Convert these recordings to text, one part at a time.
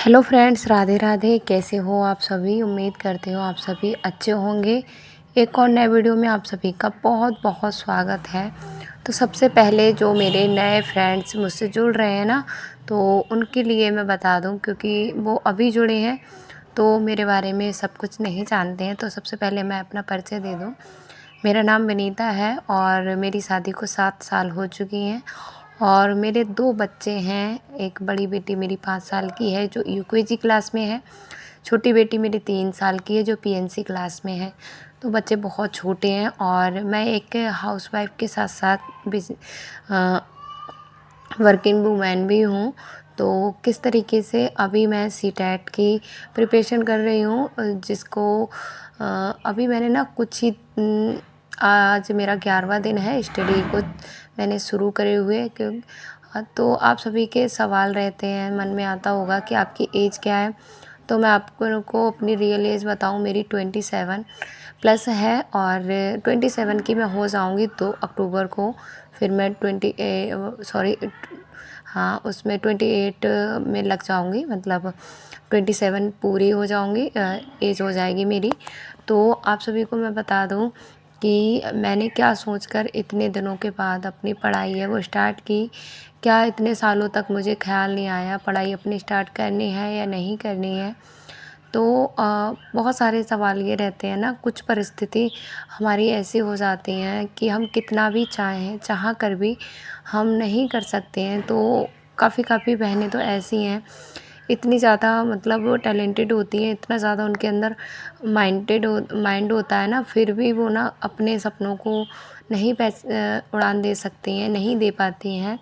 Hello friends, Radhe Radhe. कैसे हो आप सभी? उम्मीद करते हो आप सभी अच्छे होंगे। एक और नए वीडियो में आप सभी का बहुत बहुत स्वागत है। तो सबसे पहले जो मेरे नए फ्रेंड्स मुझसे जुड़ रहे हैं ना, तो उनके लिए मैं बता दूं, क्योंकि वो अभी जुड़े हैं तो मेरे बारे में सब कुछ नहीं जानते हैं। तो सबसे पहले मैं अपना परिचय दे दूं। मेरा नाम विनीता है और मेरी शादी को 7 साल हो चुकी हैं और मेरे 2 बच्चे हैं। एक बड़ी बेटी मेरी 5 साल की है जो यूकेजी क्लास में है। छोटी बेटी मेरी 3 साल की है जो पीएनसी क्लास में है। तो बच्चे बहुत छोटे हैं और मैं एक हाउसवाइफ़ के साथ-साथ वर्किंग वूमेन भी हूँ। तो किस तरीके से अभी मैं सीटेट की प्रिपरेशन कर रही हूँ, जिसको अभी मैंने ना कुछ ही आज मेरा 11वां दिन है स्टडी को मैंने शुरू करे हुए। तो आप सभी के सवाल रहते हैं, मन में आता होगा कि आपकी एज क्या है। तो मैं आपको अपनी रियल एज बताऊं, मेरी 27 प्लस है और 27 की मैं हो जाऊंगी 2 अक्टूबर को। फिर मैं हाँ, उसमें 28 में लग जाऊंगी, मतलब 27 पूरी हो जाऊंगी, एज हो जाएगी मेरी। तो आप सभी को मैं बता दूं कि मैंने क्या सोचकर इतने दिनों के बाद अपनी पढ़ाई है वो स्टार्ट की। क्या इतने सालों तक मुझे ख़्याल नहीं आया पढ़ाई अपनी स्टार्ट करनी है या नहीं करनी है। तो बहुत सारे सवाल ये रहते हैं ना, कुछ परिस्थिति हमारी ऐसी हो जाती हैं कि हम कितना भी चाह कर भी हम नहीं कर सकते हैं। तो काफ़ी बहनें तो ऐसी हैं, इतनी ज़्यादा मतलब वो टैलेंटेड होती हैं, इतना ज़्यादा उनके अंदर माइंड होता है ना, फिर भी वो ना अपने सपनों को नहीं उड़ान दे सकती हैं, नहीं दे पाती हैं।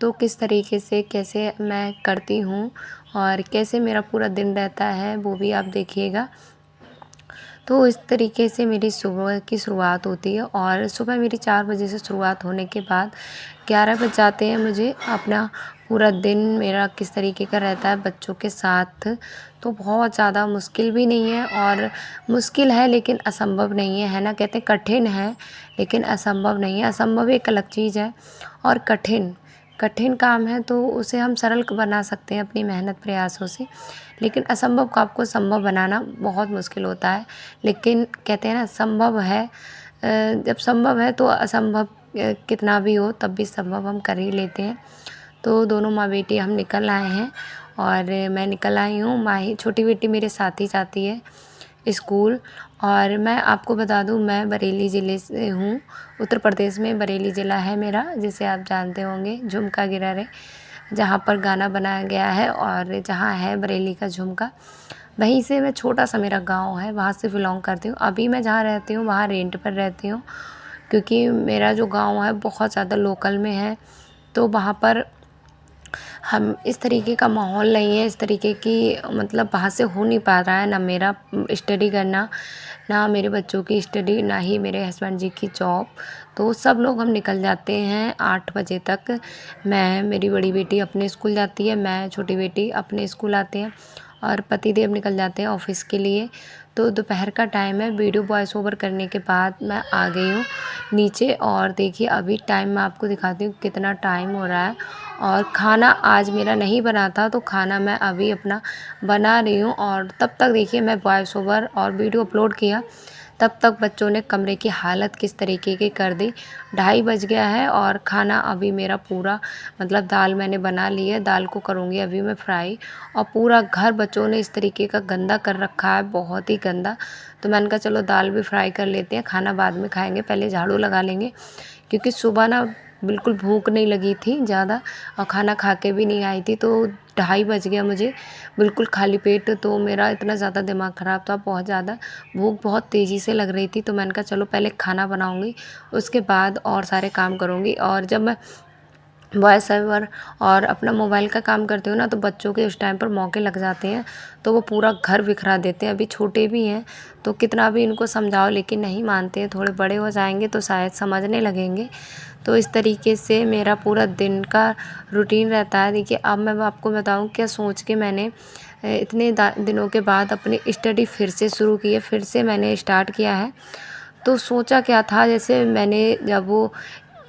तो किस तरीके से कैसे मैं करती हूँ और कैसे मेरा पूरा दिन रहता है वो भी आप देखिएगा। तो इस तरीके से मेरी सुबह की शुरुआत होती है और सुबह मेरी 4 बजे से शुरुआत होने के बाद 11 बज जाते हैं मुझे। अपना पूरा दिन मेरा किस तरीके का रहता है बच्चों के साथ, तो बहुत ज़्यादा मुश्किल भी नहीं है और मुश्किल है लेकिन असंभव नहीं है, है ना? कहते हैं कठिन है लेकिन असंभव नहीं है। असंभव एक अलग चीज़ है और कठिन कठिन काम है तो उसे हम सरल बना सकते हैं अपनी मेहनत प्रयासों से। लेकिन असंभव को आपको संभव बनाना बहुत मुश्किल होता है। लेकिन कहते हैं ना, संभव है, जब संभव है तो असंभव कितना भी हो तब भी संभव हम कर ही लेते हैं। तो दोनों माँ बेटी हम निकल आए हैं और मैं निकल आई हूँ। माही छोटी बेटी मेरे साथ ही जाती है स्कूल। और मैं आपको बता दूँ, मैं बरेली ज़िले से हूँ, उत्तर प्रदेश में बरेली ज़िला है मेरा, जिसे आप जानते होंगे झुमका गिरर है, जहाँ पर गाना बनाया गया है और जहाँ है बरेली का झुमका। वहीं से मैं, छोटा सा मेरा गांव है, वहाँ से बिलोंग करती हूँ। अभी मैं जहाँ रहती हूँ वहाँ रेंट पर रहती हूँ, क्योंकि मेरा जो गांव है बहुत ज़्यादा लोकल में है। तो वहाँ पर हम इस तरीके का माहौल नहीं है, इस तरीके की मतलब वहाँ से हो नहीं पा रहा है ना मेरा स्टडी करना, ना मेरे बच्चों की स्टडी, ना ही मेरे हस्बैंड जी की जॉब। तो सब लोग हम निकल जाते हैं 8 बजे तक। मेरी बड़ी बेटी अपने स्कूल जाती है, मैं छोटी बेटी अपने स्कूल आते हैं और पतिदेव निकल जाते हैं ऑफिस के लिए। तो दोपहर का टाइम है, वीडियो वॉइस ओवर करने के बाद मैं आ गई हूँ नीचे। और देखिए अभी टाइम मैं आपको दिखाती हूँ कितना टाइम हो रहा है। और खाना आज मेरा नहीं बना था, तो खाना मैं अभी अपना बना रही हूँ। और तब तक देखिए मैं वॉइस ओवर और वीडियो अपलोड किया, तब तक बच्चों ने कमरे की हालत किस तरीके की कर दी। 2:30 बज गया है और खाना अभी मेरा पूरा, मतलब दाल मैंने बना ली है, दाल को करूँगी अभी मैं फ्राई। और पूरा घर बच्चों ने इस तरीके का गंदा कर रखा है, बहुत ही गंदा। तो मैंने कहा चलो दाल भी फ्राई कर लेते हैं, खाना बाद में खाएंगे, पहले झाड़ू लगा लेंगे। क्योंकि सुबह ना बिल्कुल भूख नहीं लगी थी ज़्यादा और खाना खा के भी नहीं आई थी, तो 2:30 बज गया मुझे बिल्कुल खाली पेट। तो मेरा इतना ज़्यादा दिमाग ख़राब था, बहुत ज़्यादा भूख बहुत तेज़ी से लग रही थी। तो मैंने कहा चलो पहले खाना बनाऊंगी, उसके बाद और सारे काम करूंगी। और जब मैं वॉइस ओवर और अपना मोबाइल का काम करती हूँ ना, तो बच्चों के उस टाइम पर मौके लग जाते हैं, तो वो पूरा घर बिखरा देते हैं। अभी छोटे भी हैं तो कितना भी इनको समझाओ लेकिन नहीं मानते हैं, थोड़े बड़े हो जाएंगे तो शायद समझने लगेंगे। तो इस तरीके से मेरा पूरा दिन का रूटीन रहता है। देखिए अब मैं आपको बताऊँ क्या सोच के मैंने इतने दिनों के बाद अपनी स्टडी फिर से शुरू की है, फिर से मैंने स्टार्ट किया है। तो सोचा क्या था, जैसे मैंने जब वो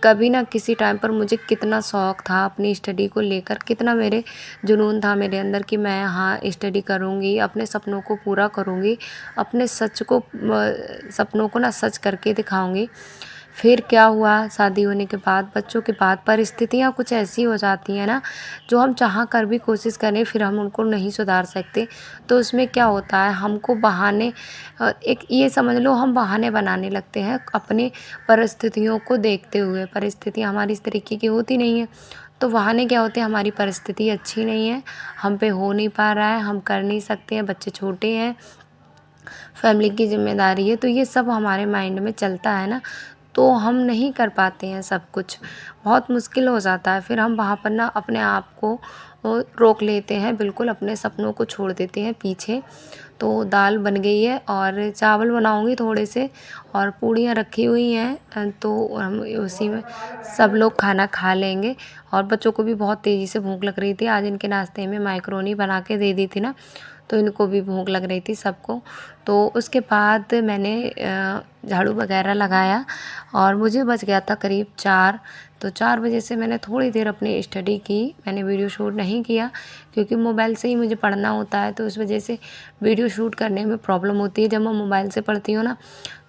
कभी ना किसी टाइम पर मुझे कितना शौक़ था अपनी स्टडी को लेकर, कितना मेरे जुनून था मेरे अंदर कि मैं हाँ स्टडी करूँगी, अपने सपनों को पूरा करूँगी, अपने सपनों को ना सच करके दिखाऊँगी। फिर क्या हुआ, शादी होने के बाद, बच्चों के बाद परिस्थितियाँ कुछ ऐसी हो जाती हैं ना, जो हम चाह कर भी कोशिश करें फिर हम उनको नहीं सुधार सकते। तो उसमें क्या होता है, हमको बहाने एक ये समझ लो हम बहाने बनाने लगते हैं अपनी परिस्थितियों को देखते हुए। परिस्थितियाँ हमारी इस तरीके की होती नहीं हैं, तो बहाने क्या होते हैं, हमारी परिस्थिति अच्छी नहीं है, हम पे हो नहीं पा रहा है, हम कर नहीं सकते हैं, बच्चे छोटे हैं, फैमिली की ज़िम्मेदारी है, तो ये सब हमारे माइंड में चलता है ना, तो हम नहीं कर पाते हैं सब कुछ, बहुत मुश्किल हो जाता है। फिर हम वहाँ पर ना अपने आप को रोक लेते हैं, बिल्कुल अपने सपनों को छोड़ देते हैं पीछे। तो दाल बन गई है और चावल बनाऊँगी थोड़े से, और पूड़ियाँ रखी हुई हैं, तो हम उसी में सब लोग खाना खा लेंगे। और बच्चों को भी बहुत तेज़ी से भूख लग रही थी, आज इनके नाश्ते में मैकरोनी बना के दे दी थी ना, तो इनको भी भूख लग रही थी सबको। तो उसके बाद मैंने झाड़ू वगैरह लगाया और मुझे बज गया था करीब 4। तो 4 बजे से मैंने थोड़ी देर अपनी स्टडी की, मैंने वीडियो शूट नहीं किया क्योंकि मोबाइल से ही मुझे पढ़ना होता है, तो उस वजह से वीडियो शूट करने में प्रॉब्लम होती है। जब मैं मोबाइल से पढ़ती हूँ ना,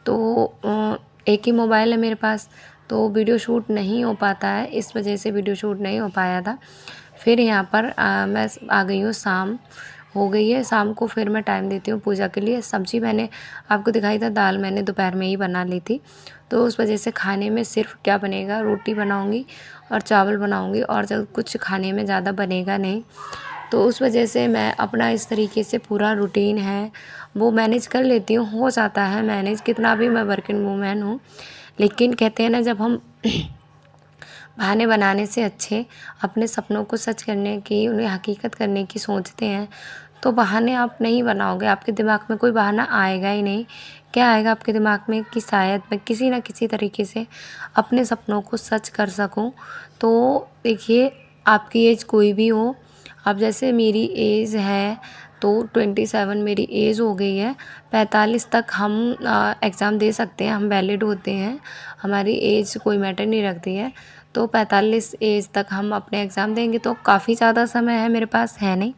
तो एक ही मोबाइल है मेरे पास, तो वीडियो शूट नहीं हो पाता है, इस वजह से वीडियो शूट नहीं हो पाया था। फिर यहाँ पर मैं आ गई हूँ, शाम हो गई है, शाम को फिर मैं टाइम देती हूँ पूजा के लिए। सब्ज़ी मैंने आपको दिखाई था, दाल मैंने दोपहर में ही बना ली थी, तो उस वजह से खाने में सिर्फ क्या बनेगा, रोटी बनाऊँगी और चावल बनाऊँगी, और जब कुछ खाने में ज़्यादा बनेगा नहीं। तो उस वजह से मैं अपना इस तरीके से पूरा रूटीन है वो मैनेज कर लेती हूँ, हो जाता है मैनेज, कितना भी मैं वर्किंग वूमेन हूँ। लेकिन कहते हैं ना, जब हम बहाने बनाने से अच्छे अपने सपनों को सच करने की, उन्हें हकीकत करने की सोचते हैं, तो बहाने आप नहीं बनाओगे, आपके दिमाग में कोई बहाना आएगा ही नहीं। क्या आएगा आपके दिमाग में कि शायद मैं किसी न किसी तरीके से अपने सपनों को सच कर सकूं। तो देखिए, आपकी एज कोई भी हो, अब जैसे मेरी एज है तो 27 मेरी एज हो गई है, 45 तक हम एग्ज़ाम दे सकते हैं, हम वैलिड होते हैं, हमारी एज कोई मैटर नहीं रखती है। तो 45 एज तक हम अपने एग्ज़ाम देंगे, तो काफ़ी ज़्यादा समय है मेरे पास, है नहीं,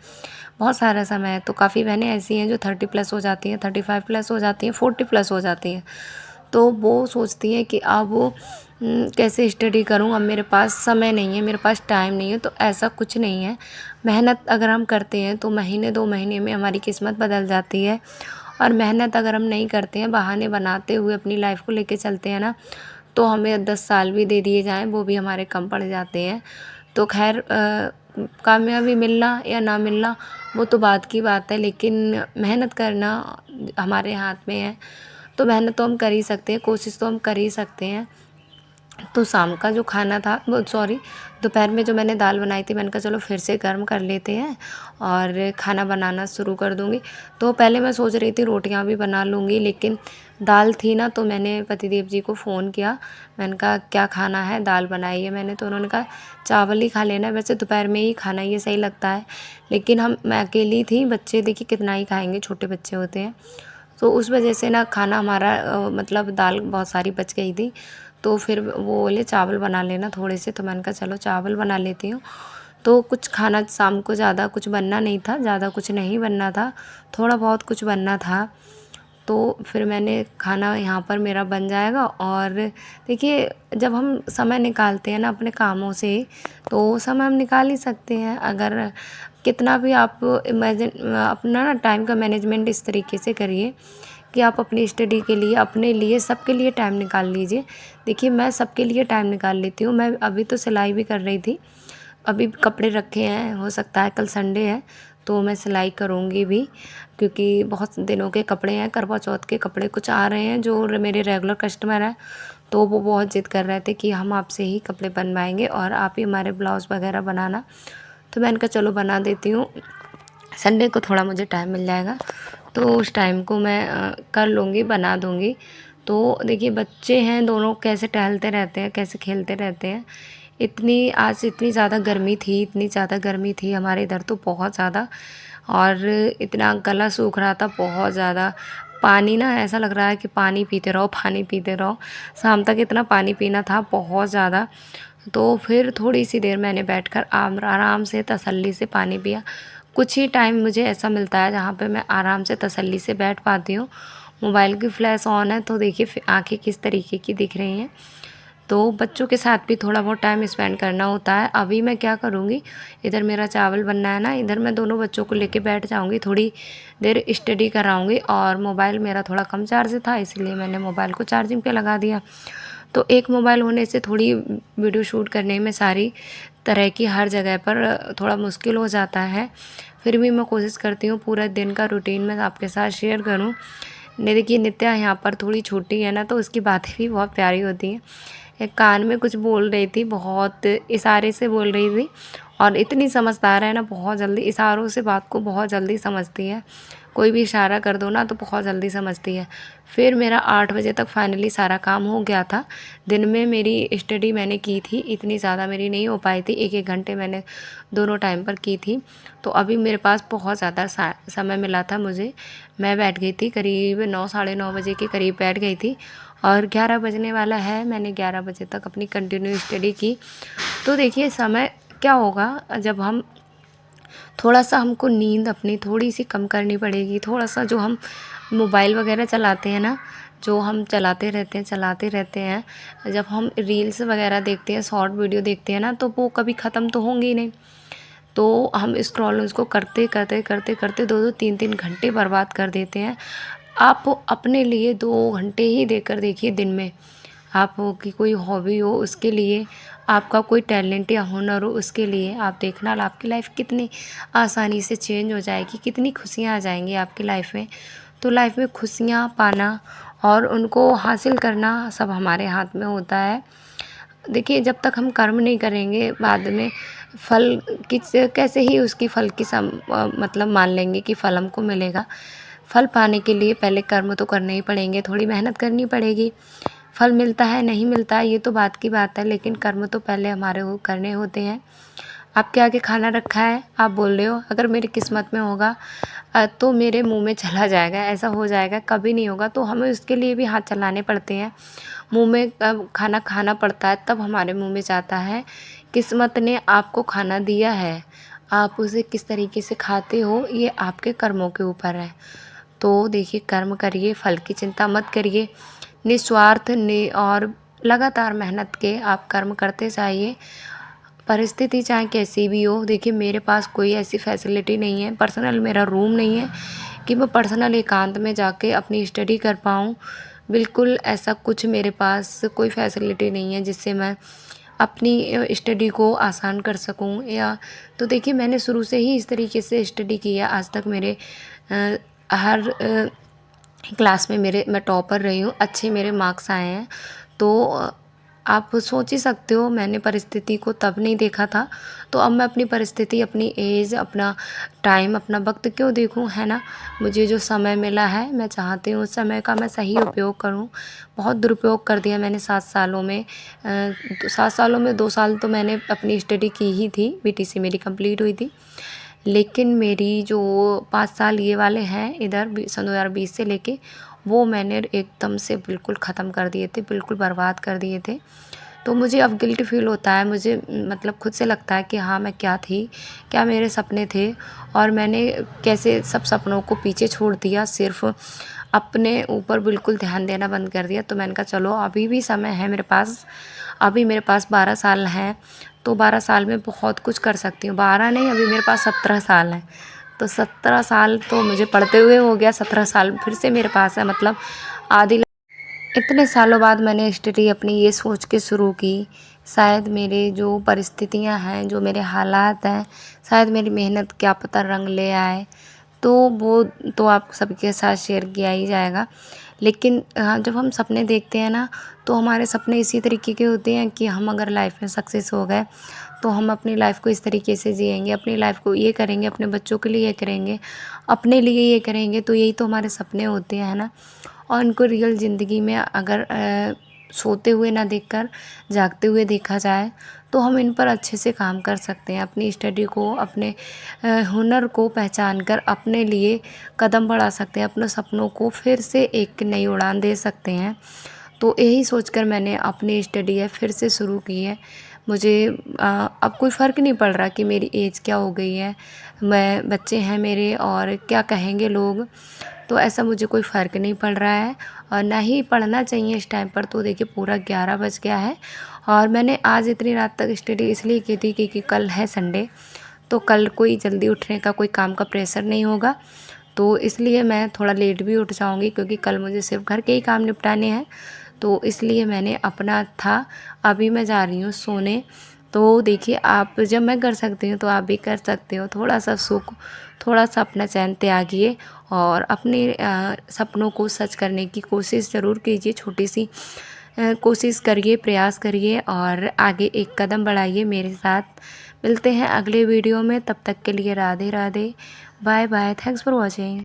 बहुत सारा समय है। तो काफ़ी बहनें ऐसी हैं जो 30 प्लस हो जाती हैं, 35 प्लस हो जाती हैं, 40 प्लस हो जाती हैं, तो वो सोचती हैं कि अब वो कैसे स्टडी करूं, अब मेरे पास समय नहीं है, मेरे पास टाइम नहीं है। तो ऐसा कुछ नहीं है, मेहनत अगर हम करते हैं तो महीने 2 महीने में हमारी किस्मत बदल जाती है। और मेहनत अगर हम नहीं करते हैं, बहाने बनाते हुए अपनी लाइफ को लेके चलते हैं ना, तो हमें 10 साल भी दे दिए जाएँ, वो भी हमारे कम पड़ जाते हैं। तो खैर, कामयाबी मिलना या ना मिलना वो तो बाद की बात है, लेकिन मेहनत करना हमारे हाथ में है। तो मेहनत तो हम कर ही सकते हैं, कोशिश तो हम कर ही सकते हैं। तो शाम का जो खाना था, वो सॉरी, दोपहर में जो मैंने दाल बनाई थी, मैंने कहा चलो फिर से गर्म कर लेते हैं और खाना बनाना शुरू कर दूँगी। तो पहले मैं सोच रही थी रोटियां भी बना लूँगी, लेकिन दाल थी ना, तो मैंने पतिदेव जी को फ़ोन किया, मैंने कहा क्या खाना है, दाल बनाई है मैंने, तो उन्होंने कहा चावल ही खा लेना है, वैसे दोपहर में ही खाना ये सही लगता है, लेकिन मैं अकेली थी, बच्चे देखिए कितना ही खाएँगे, छोटे बच्चे होते हैं। तो उस वजह से ना खाना हमारा मतलब दाल बहुत सारी बच गई थी, तो फिर वो बोले चावल बना लेना थोड़े से, तो मैंने कहा चलो चावल बना लेती हूँ। तो कुछ खाना शाम को ज़्यादा कुछ बनना नहीं था, ज़्यादा कुछ नहीं बनना था, थोड़ा बहुत कुछ बनना था। तो फिर मैंने खाना यहाँ पर मेरा बन जाएगा। और देखिए, जब हम समय निकालते हैं ना अपने कामों से, तो समय हम निकाल ही सकते हैं। अगर कितना भी आप इमेजिन अपना ना टाइम का मैनेजमेंट इस तरीके से करिए कि आप अपनी स्टडी के लिए, अपने लिए, सबके लिए टाइम निकाल लीजिए। देखिए, मैं सबके लिए टाइम निकाल लेती हूँ, मैं अभी तो सिलाई भी कर रही थी, अभी कपड़े रखे हैं, हो सकता है कल संडे है तो मैं सिलाई करूँगी भी, क्योंकि बहुत दिनों के कपड़े हैं, करवा चौथ के कपड़े कुछ आ रहे हैं जो मेरे रेगुलर कस्टमर हैं, तो वो बहुत ज़िद कर रहे थे कि हम आपसे ही कपड़े बनवाएंगे और आप ही हमारे ब्लाउज़ वगैरह बनाना। तो मैंने कहा चलो बना देती हूँ, संडे को थोड़ा मुझे टाइम मिल जाएगा, तो उस टाइम को मैं कर लूँगी, बना दूँगी। तो देखिए, बच्चे हैं दोनों, कैसे टहलते रहते हैं, कैसे खेलते रहते हैं। आज इतनी ज़्यादा गर्मी थी, इतनी ज़्यादा गर्मी थी हमारे इधर तो बहुत ज़्यादा, और इतना गला सूख रहा था बहुत ज़्यादा, पानी ना ऐसा लग रहा है कि पानी पीते रहो, पानी पीते रहो। शाम तक इतना पानी पीना था बहुत ज़्यादा। तो फिर थोड़ी सी देर मैंने बैठकर आराम से तसल्ली से पानी पिया। कुछ ही टाइम मुझे ऐसा मिलता है जहाँ पे मैं आराम से तसल्ली से बैठ पाती हूँ। मोबाइल की फ्लैश ऑन है तो देखिए आँखें किस तरीके की दिख रही हैं। तो बच्चों के साथ भी थोड़ा बहुत टाइम स्पेंड करना होता है। अभी मैं क्या करूँगी, इधर मेरा चावल बनना है ना, इधर मैं दोनों बच्चों को लेके बैठ जाऊँगी, थोड़ी देर स्टडी कराऊँगी। और मोबाइल मेरा थोड़ा कम चार्ज था, इसलिए मैंने मोबाइल को चार्जिंग पे लगा दिया। तो एक मोबाइल होने से थोड़ी वीडियो शूट करने में सारी तरह की हर जगह पर थोड़ा मुश्किल हो जाता है। फिर भी मैं कोशिश करती हूँ पूरा दिन का रूटीन मैं आपके साथ शेयर करूँ। देखिए नित्या यहाँ पर थोड़ी छोटी है ना, तो उसकी बातें भी बहुत प्यारी होती हैं। एक कान में कुछ बोल रही थी, बहुत इशारे से बोल रही थी, और इतनी समझदार है ना, बहुत जल्दी इशारों से बात को बहुत जल्दी समझती है। कोई भी इशारा कर दो ना तो बहुत जल्दी समझती है। फिर मेरा 8 बजे तक फाइनली सारा काम हो गया था। दिन में मेरी स्टडी मैंने की थी, इतनी ज़्यादा मेरी नहीं हो पाई थी, 1-1 घंटे मैंने दोनों टाइम पर की थी। तो अभी मेरे पास बहुत ज़्यादा समय मिला था मुझे। मैं बैठ गई थी करीब 9 साढ़े 9 बजे के करीब बैठ गई थी, और 11 बजने वाला है। मैंने 11 बजे तक अपनी कंटिन्यू स्टडी की। तो देखिए समय क्या होगा, जब हम थोड़ा-सा हमको नींद अपनी थोड़ी-सी कम करनी पड़ेगी। थोड़ा-सा जो हम मोबाइल वगैरह चलाते हैं ना, जो हम चलाते रहते हैं, जब हम रील्स वगैरह देखते हैं, शॉर्ट वीडियो देखते हैं ना, तो वो कभी ख़त्म तो होंगी ही नहीं। तो हम स्क्रॉल उसको करते 2-2 3-3 घंटे बर्बाद कर देते हैं। आप अपने लिए 2 घंटे ही देकर देखिए दिन में। आप की कोई हॉबी हो उसके लिए, आपका कोई टैलेंट या हुनर हो उसके लिए आप देखना, आपकी लाइफ कितनी आसानी से चेंज हो जाएगी, कितनी खुशियाँ आ जाएंगी आपकी लाइफ में। तो लाइफ में खुशियाँ पाना और उनको हासिल करना सब हमारे हाथ में होता है। देखिए जब तक हम कर्म नहीं करेंगे, बाद में फल किस कैसे ही उसकी फल की मतलब मान लेंगे कि फल हमको मिलेगा। फल पाने के लिए पहले कर्म तो करने ही पड़ेंगे, थोड़ी मेहनत करनी पड़ेगी। फल मिलता है नहीं मिलता है ये तो बात की बात है, लेकिन कर्म तो पहले हमारे को करने होते हैं। आपके आगे खाना रखा है, आप बोल रहे हो अगर मेरी किस्मत में होगा तो मेरे मुंह में चला जाएगा, ऐसा हो जाएगा, कभी नहीं होगा। तो हमें उसके लिए भी हाथ चलाने पड़ते हैं, मुंह में खाना खाना पड़ता है, तब हमारे मुंह में जाता है। किस्मत ने आपको खाना दिया है, आप उसे किस तरीके से खाते हो ये आपके कर्मों के ऊपर है। तो देखिए कर्म करिए, फल की चिंता मत करिए, निस्वार्थ और लगातार मेहनत के आप कर्म करते जाइए। परिस्थिति चाहे कैसी भी हो, देखिए मेरे पास कोई ऐसी फैसिलिटी नहीं है, पर्सनल मेरा रूम नहीं है कि मैं पर्सनल एकांत में जाके अपनी स्टडी कर पाऊँ। बिल्कुल ऐसा कुछ मेरे पास कोई फैसिलिटी नहीं है जिससे मैं अपनी स्टडी को आसान कर सकूँ। या तो देखिए मैंने शुरू से ही इस तरीके से स्टडी की है, आज तक मेरे हर क्लास में मैं टॉपर रही हूँ, अच्छे मेरे मार्क्स आए हैं। तो आप सोच ही सकते हो मैंने परिस्थिति को तब नहीं देखा था, तो अब मैं अपनी परिस्थिति, अपनी एज, अपना टाइम, अपना वक्त क्यों देखूं, है ना। मुझे जो समय मिला है मैं चाहती हूँ उस समय का मैं सही उपयोग करूँ। बहुत दुरुपयोग कर दिया मैंने 7 सालों में। 7 सालों में 2 साल तो मैंने अपनी स्टडी की ही थी, बीटीसी मेरी कंप्लीट हुई थी। लेकिन मेरी जो 5 साल ये वाले हैं इधर सन 2020 से लेके, वो मैंने एकदम से बिल्कुल ख़त्म कर दिए थे, बिल्कुल बर्बाद कर दिए थे। तो मुझे अब गिल्ट फ़ील होता है, मुझे मतलब खुद से लगता है कि हाँ मैं क्या थी, क्या मेरे सपने थे, और मैंने कैसे सब सपनों को पीछे छोड़ दिया, सिर्फ़ अपने ऊपर बिल्कुल ध्यान देना बंद कर दिया। तो मैंने कहा चलो अभी भी समय है मेरे पास, अभी मेरे पास 12 साल हैं, तो 12 साल में बहुत कुछ कर सकती हूँ। 12 नहीं, अभी मेरे पास 17 साल हैं। तो 17 साल तो मुझे पढ़ते हुए हो गया, 17 साल फिर से मेरे पास है, मतलब आधी। इतने सालों बाद मैंने स्टडी अपनी ये सोच के शुरू की, शायद मेरे जो परिस्थितियाँ हैं, जो मेरे हालात हैं, शायद मेरी मेहनत क्या पता रंग ले आए। तो वो तो आप सबके साथ शेयर किया ही जाएगा। लेकिन जब हम सपने देखते हैं ना, तो हमारे सपने इसी तरीके के होते हैं कि हम अगर लाइफ में सक्सेस हो गए तो हम अपनी लाइफ को इस तरीके से जिएंगे, अपनी लाइफ को ये करेंगे, अपने बच्चों के लिए ये करेंगे, अपने लिए ये करेंगे। तो यही तो हमारे सपने होते हैं, है ना। और उनको रियल ज़िंदगी में अगर सोते हुए ना देखकर जागते हुए देखा जाए, तो हम इन पर अच्छे से काम कर सकते हैं। अपनी स्टडी को, अपने हुनर को पहचान कर अपने लिए कदम बढ़ा सकते हैं, अपने सपनों को फिर से एक नई उड़ान दे सकते हैं। तो यही सोचकर मैंने अपनी स्टडी है फिर से शुरू की है। मुझे अब कोई फ़र्क नहीं पड़ रहा कि मेरी एज क्या हो गई है, मैं बच्चे हैं मेरे और क्या कहेंगे लोग, तो ऐसा मुझे कोई फ़र्क नहीं पड़ रहा है और ना ही पढ़ना चाहिए इस टाइम पर। तो देखिए पूरा 11 बज गया है और मैंने आज इतनी रात तक स्टडी इसलिए की थी क्योंकि कल है संडे, तो कल कोई जल्दी उठने का कोई काम का प्रेशर नहीं होगा, तो इसलिए मैं थोड़ा लेट भी उठ जाऊँगी क्योंकि कल मुझे सिर्फ घर के ही काम निपटाने हैं। तो इसलिए मैंने अपना था, अभी मैं जा रही हूँ सोने। तो देखिए आप, जब मैं कर सकती हूँ तो आप भी कर सकते हो। थोड़ा-सा सुख, थोड़ा-सा अपना चैन त्यागिए और अपने सपनों को सच करने की कोशिश ज़रूर कीजिए। छोटी-सी कोशिश करिए, प्रयास करिए और आगे एक कदम बढ़ाइए मेरे साथ। मिलते हैं अगले वीडियो में, तब तक के लिए Radhe Radhe, bye bye, thanks for watching.